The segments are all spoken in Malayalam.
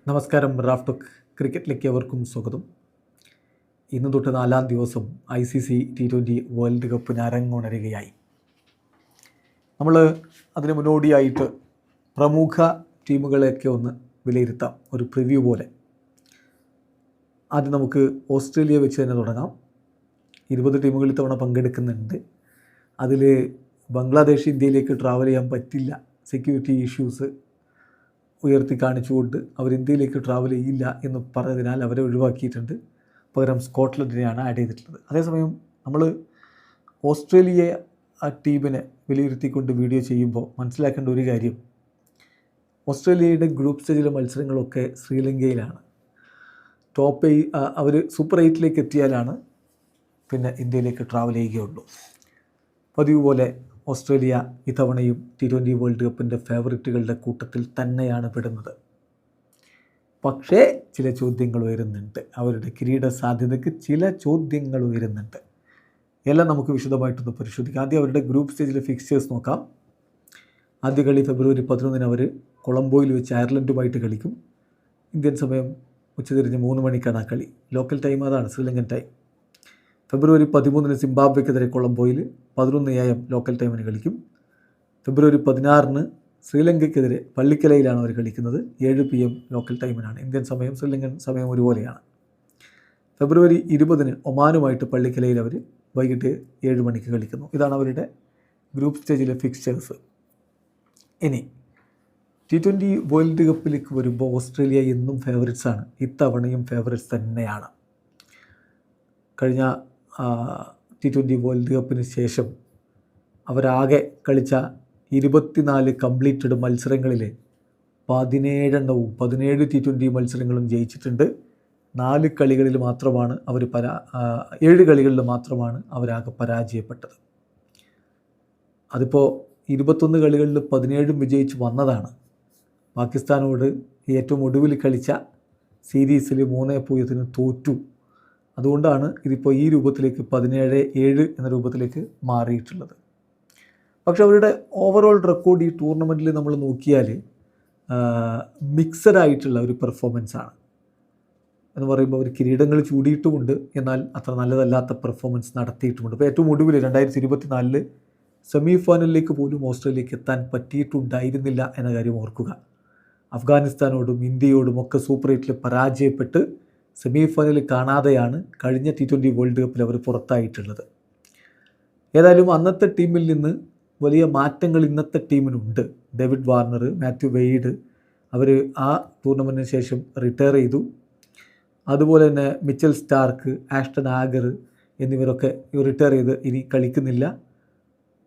നമസ്കാരം. റാഫ് ടോക്ക് ക്രിക്കറ്റിലേക്ക് അവർക്കും സ്വാഗതം. ഇന്ന് തൊട്ട് 4-ാം ദിവസം ICC T20 വേൾഡ് കപ്പിന് അരങ്ങുണരുകയായി. നമ്മൾ അതിന് മുന്നോടിയായിട്ട് പ്രമുഖ ടീമുകളെയൊക്കെ ഒന്ന് വിലയിരുത്താം, ഒരു പ്രിവ്യൂ പോലെ. ആദ്യം നമുക്ക് ഓസ്ട്രേലിയ വെച്ച് തന്നെ തുടങ്ങാം. 20 ടീമുകൾ ഇത്തവണ പങ്കെടുക്കുന്നുണ്ട്. അതിൽ ബംഗ്ലാദേശ് ഇന്ത്യയിലേക്ക് ട്രാവൽ ചെയ്യാൻ പറ്റില്ല, സെക്യൂരിറ്റി ഇഷ്യൂസ് ഉയർത്തി കാണിച്ചുകൊണ്ട് അവർ ഇന്ത്യയിലേക്ക് ട്രാവൽ ചെയ്യില്ല എന്ന് പറഞ്ഞതിനാൽ അവരെ ഒഴിവാക്കിയിട്ടുണ്ട്. പകരം സ്കോട്ട്ലൻഡിനെയാണ് ആഡ് ചെയ്തിട്ടുള്ളത്. അതേസമയം നമ്മൾ ഓസ്ട്രേലിയ ആ ടീമിനെ വിലയിരുത്തിക്കൊണ്ട് വീഡിയോ ചെയ്യുമ്പോൾ മനസ്സിലാക്കേണ്ട ഒരു കാര്യം, ഓസ്ട്രേലിയയുടെ ഗ്രൂപ്പ് സ്റ്റേജിലെ മത്സരങ്ങളൊക്കെ ശ്രീലങ്കയിലാണ്. ടോപ്പ് 8 അവർ സൂപ്പർ 8ലേക്ക് എത്തിയാലാണ് പിന്നെ ഇന്ത്യയിലേക്ക് ട്രാവൽ ചെയ്യുകയുള്ളൂ. പതിവ് പോലെ ഓസ്ട്രേലിയ ഇത്തവണയും T20 വേൾഡ് കപ്പിൻ്റെ ഫേവറിറ്റുകളുടെ കൂട്ടത്തിൽ തന്നെയാണ് പെടുന്നത്. പക്ഷേ ചില ചോദ്യങ്ങൾ ഉയരുന്നുണ്ട്. അവരുടെ കിരീട സാധ്യതയ്ക്ക് ചില ചോദ്യങ്ങൾ ഉയരുന്നുണ്ട്. എല്ലാം നമുക്ക് വിശദമായിട്ടൊന്ന് പരിശോധിക്കാം. ആദ്യം അവരുടെ ഗ്രൂപ്പ് സ്റ്റേജിലെ ഫിക്സ്ചേഴ്സ് നോക്കാം. ആദ്യ കളി ഫെബ്രുവരി 11 അവർ കൊളംബോയിൽ വെച്ച് അയർലൻഡുമായിട്ട് കളിക്കും. ഇന്ത്യൻ സമയം ഉച്ചതിരിഞ്ഞ് 3 മണിക്കാണ് ആ കളി. ലോക്കൽ ടൈം അതാണ്, Sri Lankan time. February 13 സിംബാബ്വെക്കെതിരെ കൊളംബോയിൽ 11 AM local ടൈമിന് കളിക്കും. ഫെബ്രുവരി 16 ശ്രീലങ്കയ്ക്കെതിരെ പള്ളിക്കലയിലാണ് അവർ കളിക്കുന്നത്. 7 PM ലോക്കൽ ടൈമിനാണ്. ഇന്ത്യൻ സമയം ശ്രീലങ്കൻ സമയം ഒരുപോലെയാണ്. ഫെബ്രുവരി 20 ഒമാനുമായിട്ട് പള്ളിക്കലയിൽ അവർ വൈകിട്ട് 7 മണിക്ക് കളിക്കുന്നു. ഇതാണ് അവരുടെ ഗ്രൂപ്പ് സ്റ്റേജിലെ ഫിക്സ്ചേഴ്സ്. ഇനി T20 വേൾഡ് കപ്പിലേക്ക് വരുമ്പോൾ ഓസ്ട്രേലിയ എന്നും ഫേവറിറ്റ്സാണ്. ഇത്തവണയും ഫേവറിറ്റ്സ് തന്നെയാണ്. കഴിഞ്ഞ T20 വേൾഡ് കപ്പിന് ശേഷം അവരാകെ കളിച്ച 24 കംപ്ലീറ്റഡ് മത്സരങ്ങളിൽ 17 T20 മത്സരങ്ങളും ജയിച്ചിട്ടുണ്ട്. 4 കളികളിൽ മാത്രമാണ് 7 കളികളിൽ മാത്രമാണ് അവരാകെ പരാജയപ്പെട്ടത്. അതിപ്പോൾ 21 കളികളിൽ 17 വിജയിച്ച് വന്നതാണ്. പാകിസ്ഥാനോട് ഏറ്റവും ഒടുവിൽ കളിച്ച സീരീസിൽ 3-0 തോറ്റു. അതുകൊണ്ടാണ് ഇതിപ്പോൾ ഈ രൂപത്തിലേക്ക് 17-7 എന്ന രൂപത്തിലേക്ക് മാറിയിട്ടുള്ളത്. പക്ഷെ അവരുടെ ഓവറോൾ റെക്കോർഡ് ഈ ടൂർണമെൻറ്റിൽ നമ്മൾ നോക്കിയാൽ മിക്സഡ് ആയിട്ടുള്ള ഒരു പെർഫോമൻസാണ്. എന്ന് പറയുമ്പോൾ അവർ കിരീടങ്ങൾ ചൂടിയിട്ടുമുണ്ട്, എന്നാൽ അത്ര നല്ലതല്ലാത്ത പെർഫോമൻസ് നടത്തിയിട്ടുമുണ്ട്. ഇപ്പോൾ ഏറ്റവും ഒടുവിൽ 2024 സെമി ഫൈനലിലേക്ക് പോലും ഓസ്ട്രേലിയക്ക് എത്താൻ പറ്റിയിട്ടുണ്ടായിരുന്നില്ല എന്ന കാര്യം ഓർക്കുക. അഫ്ഗാനിസ്ഥാനോടും ഇന്ത്യയോടും ഒക്കെ സൂപ്പർ 8 പരാജയപ്പെട്ട് സെമി ഫൈനലിൽ കാണാതെയാണ് കഴിഞ്ഞ T20 വേൾഡ് കപ്പിൽ അവർ പുറത്തായിട്ടുള്ളത്. ഏതായാലും അന്നത്തെ ടീമിൽ നിന്ന് വലിയ മാറ്റങ്ങൾ ഇന്നത്തെ ടീമിനുണ്ട്. ഡേവിഡ് വാർണർ, മാത്യു വെയ്ഡ് അവർ ആ ടൂർണമെൻറ്റിന് ശേഷം റിട്ടയർ ചെയ്തു. അതുപോലെ തന്നെ മിച്ചൽ സ്റ്റാർക്ക്, ആഷ്ടൺ ആഗർ എന്നിവരൊക്കെ റിട്ടയർ ചെയ്ത് ഇനി കളിക്കുന്നില്ല.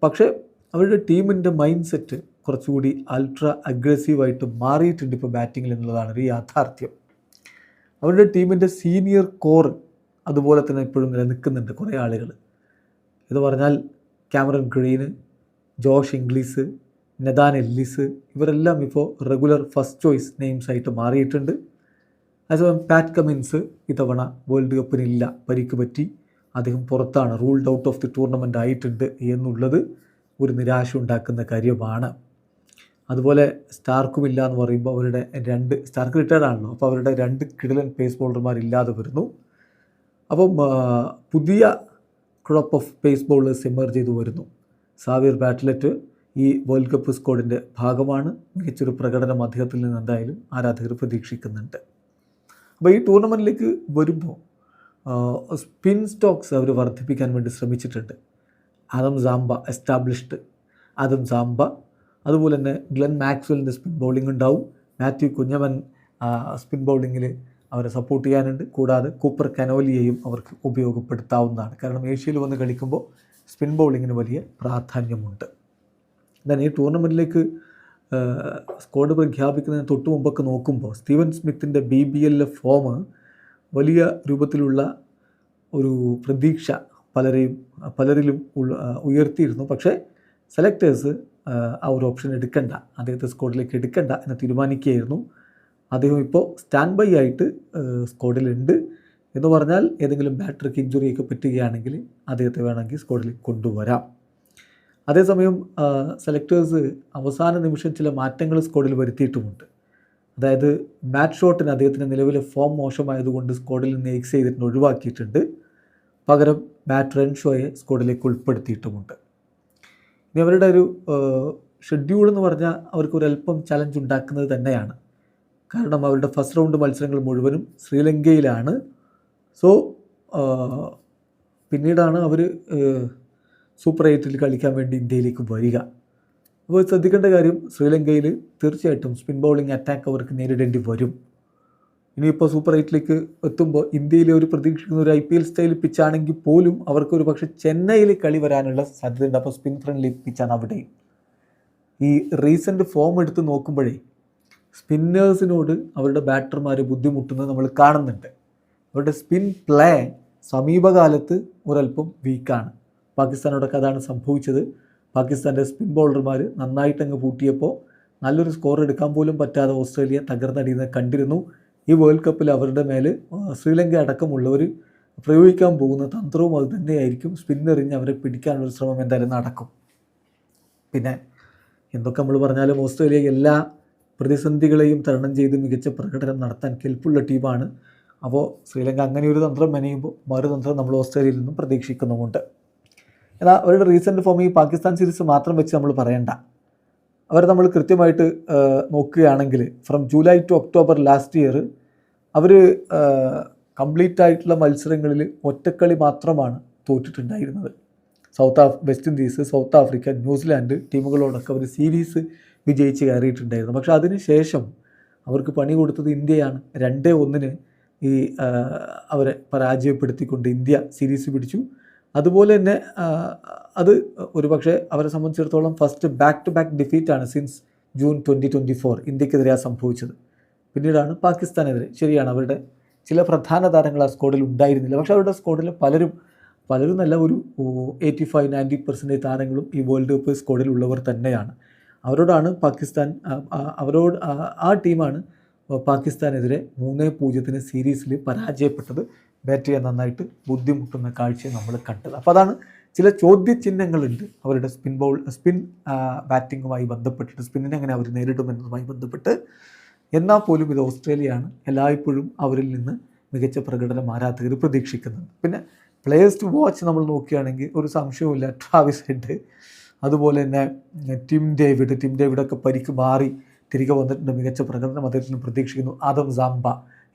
പക്ഷേ അവരുടെ ടീമിൻ്റെ മൈൻഡ് സെറ്റ് കുറച്ചുകൂടി അൾട്രാ അഗ്രസീവായിട്ട് മാറിയിട്ടുണ്ട് ഇപ്പോൾ ബാറ്റിങ്ങിൽ എന്നുള്ളതാണ് ഒരു യാഥാർത്ഥ്യം. അവരുടെ ടീമിൻ്റെ സീനിയർ കോർ അതുപോലെ തന്നെ ഇപ്പോഴും നിലനിൽക്കുന്നുണ്ട് കുറേ ആളുകൾ. എന്ന് പറഞ്ഞാൽ Cameron green, Josh Inglis, നെതാൻ Ellis ഇവരെല്ലാം ഇപ്പോൾ റെഗുലർ ഫസ്റ്റ് ചോയ്സ് നെയിംസ് ആയിട്ട് മാറിയിട്ടുണ്ട്. അതേസമയം പാറ്റ് കമിൻസ് ഇത്തവണ വേൾഡ് കപ്പിനില്ല, പരിക്ക് പറ്റി, അദ്ദേഹം പുറത്താണ്, ruled out of the tournament ആയിട്ടുണ്ട് എന്നുള്ളത് ഒരു നിരാശ ഉണ്ടാക്കുന്ന കാര്യമാണ്. അതുപോലെ സ്റ്റാർക്കുമില്ല എന്ന് പറയുമ്പോൾ അവരുടെ സ്റ്റാർക്ക് റിട്ടയർഡ് ആണല്ലോ, അപ്പോൾ അവരുടെ 2 കിടിലൻ പേസ് ബോളർമാർ ഇല്ലാതെ വരുന്നു. അപ്പം പുതിയ crop of pace bowlers emerge ചെയ്തു വരുന്നു. സാവിയർ ബാറ്റ്ലറ്റ് ഈ വേൾഡ് കപ്പ് സ്ക്വാഡിൻ്റെ ഭാഗമാണ്. മികച്ചൊരു പ്രകടനം അദ്ദേഹത്തിൽ നിന്ന് എന്തായാലും ആരാധകർ പ്രതീക്ഷിക്കുന്നുണ്ട്. അപ്പോൾ ഈ ടൂർണമെൻറ്റിലേക്ക് വരുമ്പോൾ സ്പിൻ സ്റ്റോക്സ് അവർ വർദ്ധിപ്പിക്കാൻ വേണ്ടി ശ്രമിച്ചിട്ടുണ്ട്. ആദം സാംബ എസ്റ്റാബ്ലിഷ്ഡ് ആദം സാംബ, അതുപോലെ തന്നെ ഗ്ലെൻ മാക്സ്വെലിൻ്റെ സ്പിൻ ബൗളിംഗ് ഉണ്ടാവും. മാത്യു കുഞ്ഞമൻ സ്പിൻ ബൗളിങ്ങിൽ അവരെ സപ്പോർട്ട് ചെയ്യാനുണ്ട്. കൂടാതെ കൂപ്പർ കനോലിയെയും അവർക്ക് ഉപയോഗപ്പെടുത്താവുന്നതാണ്. കാരണം ഏഷ്യയിൽ വന്ന് കളിക്കുമ്പോൾ സ്പിൻ ബൗളിങ്ങിന് വലിയ പ്രാധാന്യമുണ്ട്. എന്നാൽ ഈ ടൂർണമെൻറ്റിലേക്ക് സ്ക്വാഡ് പ്രഖ്യാപിക്കുന്നതിന് തൊട്ട് മുമ്പൊക്കെ നോക്കുമ്പോൾ സ്റ്റീവൻ സ്മിത്തിൻ്റെ BBL ഫോം വലിയ രൂപത്തിലുള്ള ഒരു പ്രതീക്ഷ പലരിലും ഉയർത്തിയിരുന്നു. പക്ഷേ സെലക്ടേഴ്സ് ആ ഒരു ഓപ്ഷൻ എടുക്കണ്ട, അദ്ദേഹത്തെ സ്ക്വാഡിലേക്ക് എടുക്കണ്ട എന്ന് തീരുമാനിക്കുകയായിരുന്നു. അദ്ദേഹം ഇപ്പോൾ സ്റ്റാൻഡ് ബൈ ആയിട്ട് സ്ക്വാഡിലുണ്ട്. എന്ന് പറഞ്ഞാൽ ഏതെങ്കിലും ബാറ്റർക്ക് ഇഞ്ചുറിയൊക്കെ പറ്റുകയാണെങ്കിൽ അദ്ദേഹത്തെ വേണമെങ്കിൽ സ്ക്വാഡിലേക്ക് കൊണ്ടുവരാം. അതേസമയം സെലക്ടേഴ്സ് അവസാന നിമിഷം ചില മാറ്റങ്ങൾ സ്ക്വാഡിൽ വരുത്തിയിട്ടുമുണ്ട്. അതായത് മാറ്റ് ഷോട്ടിന് അദ്ദേഹത്തിൻ്റെ നിലവിലെ ഫോം മോശമായതുകൊണ്ട് സ്ക്വാഡിൽ നിന്ന് എക്സ് ചെയ്തിട്ട് ഒഴിവാക്കിയിട്ടുണ്ട്. പകരം മാറ്റ് റെൻഷോയെ സ്ക്വാഡിലേക്ക് ഉൾപ്പെടുത്തിയിട്ടുമുണ്ട്. ഇനി അവരുടെ ഒരു ഷെഡ്യൂൾ എന്ന് പറഞ്ഞാൽ അവർക്കൊരല്പം ചലഞ്ച് ഉണ്ടാക്കുന്നത് തന്നെയാണ്. കാരണം അവരുടെ ഫസ്റ്റ് റൗണ്ട് മത്സരങ്ങൾ മുഴുവനും ശ്രീലങ്കയിലാണ്. സോ പിന്നീടാണ് അവർ സൂപ്പർ 8-ൽ കളിക്കാൻ വേണ്ടി ഇന്ത്യയിലേക്ക് വരിക. അപ്പോൾ ശ്രദ്ധിക്കേണ്ട കാര്യം, ശ്രീലങ്കയിൽ തീർച്ചയായിട്ടും സ്പിൻ ബൗളിംഗ് അറ്റാക്ക് അവർക്ക് നേരിടേണ്ടി വരും. ഇനിയിപ്പോൾ സൂപ്പർ 8-ലേക്ക് എത്തുമ്പോൾ ഇന്ത്യയിലെ ഒരു പ്രതീക്ഷിക്കുന്ന ഒരു IPL സ്റ്റൈൽ പിച്ചാണെങ്കിൽ പോലും അവർക്കൊരു പക്ഷേ ചെന്നൈയിൽ കളി വരാനുള്ള സാധ്യതയുണ്ട്. അപ്പോൾ സ്പിൻ ഫ്രണ്ട്ലി പിച്ചാണ് അവിടെയും. ഈ റീസെൻ്റ് ഫോം എടുത്ത് നോക്കുമ്പോഴേ സ്പിന്നേഴ്സിനോട് അവരുടെ ബാറ്റർമാർ ബുദ്ധിമുട്ടുന്നത് നമ്മൾ കാണുന്നുണ്ട്. അവരുടെ സ്പിൻ പ്ലേ സമീപകാലത്ത് ഒരല്പം വീക്കാണ്. പാകിസ്ഥാനോടൊക്കെ അതാണ് സംഭവിച്ചത്. പാകിസ്ഥാൻ്റെ സ്പിൻ ബൗളർമാർ നന്നായിട്ടങ്ങ് പൂട്ടിയപ്പോൾ നല്ലൊരു സ്കോർ എടുക്കാൻ പോലും പറ്റാതെ ഓസ്ട്രേലിയ തകർന്നടിയുന്നത് കണ്ടിരുന്നു. ഈ വേൾഡ് കപ്പിൽ അവരുടെ മേൽ ശ്രീലങ്ക അടക്കമുള്ളവർ പ്രയോഗിക്കാൻ പോകുന്ന തന്ത്രവും അത് തന്നെയായിരിക്കും. സ്പിന്നെറിഞ്ഞ് അവരെ പിടിക്കാനുള്ളൊരു ശ്രമം എന്തായാലും നടക്കും. പിന്നെ എന്തൊക്കെ നമ്മൾ പറഞ്ഞാലും ഓസ്ട്രേലിയ എല്ലാ പ്രതിസന്ധികളെയും തരണം ചെയ്ത് മികച്ച പ്രകടനം നടത്താൻ കെൽപ്പുള്ള ടീമാണ്. അപ്പോൾ ശ്രീലങ്ക അങ്ങനെ ഒരു തന്ത്രം മെനയുമ്പോൾ മറുതന്ത്രം നമ്മൾ ഓസ്ട്രേലിയയിൽ നിന്നും പ്രതീക്ഷിക്കുന്നുമുണ്ട്. എന്നാൽ അവരുടെ റീസെൻ്റ് ഫോം ഈ പാകിസ്ഥാൻ സീരീസ് മാത്രം വെച്ച് നമ്മൾ പറയണ്ട. അവർ നമ്മൾ കൃത്യമായിട്ട് നോക്കുകയാണെങ്കിൽ from July to October last year അവർ കംപ്ലീറ്റ് ആയിട്ടുള്ള മത്സരങ്ങളിൽ ഒറ്റക്കളി മാത്രമാണ് തോറ്റിട്ടുണ്ടായിരുന്നത്. West Indies, South Africa, New Zealand ടീമുകളോടൊക്കെ അവർ സീരീസ് വിജയിച്ച് കയറിയിട്ടുണ്ടായിരുന്നു. പക്ഷേ അതിനുശേഷം അവർക്ക് പണി കൊടുത്തത് ഇന്ത്യയാണ്. 2-1 ഈ അവരെ പരാജയപ്പെടുത്തിക്കൊണ്ട് ഇന്ത്യ സീരീസ് പിടിച്ചു. അതുപോലെ തന്നെ അത് ഒരു പക്ഷേ അവരെ സംബന്ധിച്ചിടത്തോളം ഫസ്റ്റ് ബാക്ക് ടു ബാക്ക് ഡിഫീറ്റാണ് സിൻസ് ജൂൺ 2024 ഇന്ത്യക്കെതിരെ സംഭവിച്ചത്. പിന്നീടാണ് പാകിസ്ഥാനെതിരെ. ശരിയാണ്, അവരുടെ ചില പ്രധാന താരങ്ങൾ ആ സ്ക്വാഡിൽ ഉണ്ടായിരുന്നില്ല. പക്ഷേ അവരുടെ സ്ക്വാഡിൽ പലരും നല്ല ഒരു 85-90% താരങ്ങളും ഈ വേൾഡ് കപ്പ് സ്ക്വാഡിലുള്ളവർ തന്നെയാണ്. അവരോടാണ് ആ ടീമാണ് പാകിസ്ഥാനെതിരെ 3-0 സീരീസിൽ പരാജയപ്പെട്ടത്. ബാറ്റ് ചെയ്യാൻ നന്നായിട്ട് ബുദ്ധിമുട്ടുന്ന കാഴ്ച നമ്മൾ കണ്ടത്. അപ്പോൾ അതാണ് ചില ചോദ്യചിഹ്നങ്ങളുണ്ട് അവരുടെ സ്പിൻ ബാറ്റിങ്ങുമായി ബന്ധപ്പെട്ടിട്ട്, സ്പിന്നിനെ എങ്ങനെ അവർ നേരിടുമെന്നതുമായി ബന്ധപ്പെട്ട്. എന്നാൽ പോലും ഇത് ഓസ്ട്രേലിയയാണ്. എല്ലായ്പ്പോഴും അവരിൽ നിന്ന് മികച്ച പ്രകടനം ആരാധകർ പ്രതീക്ഷിക്കുന്നുണ്ട്. പിന്നെ പ്ലേയേഴ്സ് ടു വാച്ച് നമ്മൾ നോക്കുകയാണെങ്കിൽ ഒരു സംശയവുമില്ല, ട്രാവിസ് ഹെഡ്, അതുപോലെ തന്നെ ടിം ഡേവിഡൊക്കെ പരിക്ക് മാറി തിരികെ വന്നിട്ടുണ്ട്. മികച്ച പ്രകടനം അദ്ദേഹത്തിന് പ്രതീക്ഷിക്കുന്നു. ആദം സാംബ,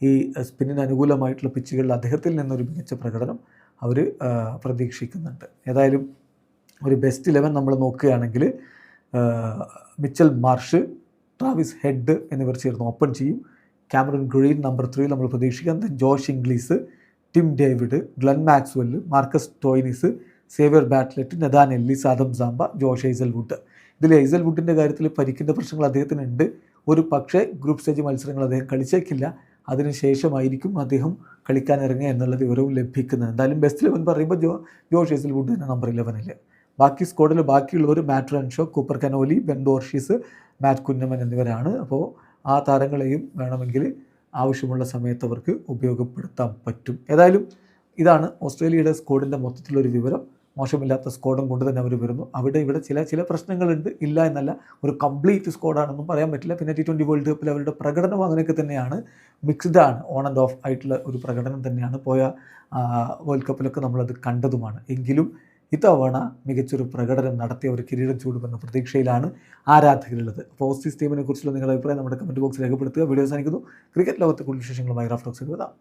ഈ സ്പിന്നിന് അനുകൂലമായിട്ടുള്ള പിച്ചുകളിൽ അദ്ദേഹത്തിൽ നിന്നൊരു മികച്ച പ്രകടനം അവർ പ്രതീക്ഷിക്കുന്നുണ്ട്. ഏതായാലും ഒരു ബെസ്റ്റ് 11 നമ്മൾ നോക്കുകയാണെങ്കിൽ മിച്ചൽ മാർഷ്, ട്രാവിസ് ഹെഡ് എന്നിവർ ചേർന്ന് ഓപ്പൺ ചെയ്യും. കാമറൺ ഗ്രീൻ നമ്പർ 3 നമ്മൾ പ്രതീക്ഷിക്കുന്നത്. Josh Inglis, Tim David, Glenn Maxwell, Marcus Stoinis, Xavier Bartlett, Nathan Ellis, Adam Zampa, Josh Hazlewood. ഇതിൽ ഹേസൽവുഡിൻ്റെ കാര്യത്തിൽ പരിക്കിൻ്റെ പ്രശ്നങ്ങൾ അദ്ദേഹത്തിനുണ്ട്. ഒരു പക്ഷേ ഗ്രൂപ്പ് സ്റ്റേജ് മത്സരങ്ങൾ അദ്ദേഹം കളിച്ചേക്കില്ല. അതിനുശേഷമായിരിക്കും അദ്ദേഹം കളിക്കാൻ ഇറങ്ങുക എന്നുള്ള വിവരവും ലഭിക്കുന്നത്. എന്തായാലും ബെസ്റ്റ് 11 പറയുമ്പോൾ ജോഷ് ഹേസൽവുഡ് തന്നെ നമ്പർ 11. ബാക്കി സ്ക്വാഡിൽ ബാക്കിയുള്ളവർ Matt Renshaw, Cooper Connolly, Ben Dwarshuis, Matt Kuhnemann എന്നിവരാണ്. അപ്പോൾ ആ താരങ്ങളെയും വേണമെങ്കിൽ ആവശ്യമുള്ള സമയത്ത് അവർക്ക് ഉപയോഗപ്പെടുത്താൻ പറ്റും. ഏതായാലും ഇതാണ് ഓസ്ട്രേലിയയുടെ സ്ക്വാഡിൻ്റെ മൊത്തത്തിലൊരു വിവരം. മോശമില്ലാത്ത സ്ക്വാഡും കൊണ്ട് തന്നെ അവർ വരുന്നു. ഇവിടെ ചില പ്രശ്നങ്ങളുണ്ട്, ഇല്ല എന്നല്ല. ഒരു കംപ്ലീറ്റ് സ്ക്വാഡാണെന്നും പറയാൻ പറ്റില്ല. പിന്നെ T20 വേൾഡ് കപ്പിൽ അവരുടെ പ്രകടനം അങ്ങനെയൊക്കെ തന്നെയാണ്, മിക്സ്ഡ് ആണ്, ഓൺ ആൻഡ് ഓഫ് ആയിട്ടുള്ള ഒരു പ്രകടനം തന്നെയാണ്. പോയ വേൾഡ് കപ്പിലൊക്കെ നമ്മളത് കണ്ടതുമാണ്. എങ്കിലും ഇത്തവണ മികച്ചൊരു പ്രകടനം നടത്തി അവർ കിരീടം ചൂടുമെന്ന പ്രതീക്ഷയിലാണ് ആരാധകരുള്ളത്. അപ്പോൾ ഓസ്ട്രേലിയൻ ടീമിനെ കുറിച്ചുള്ള നിങ്ങളുടെ അഭിപ്രായം നമ്മുടെ കമൻറ്റ് ബോക്സിൽ രേഖപ്പെടുത്തുക. വീഡിയോ അവസാനിക്കുന്നു. ക്രിക്കറ്റ് ലോകത്തെ കൂടുതൽ വിശേഷങ്ങളുമായി റാഫ് ടോക്സ് എഴുതാം.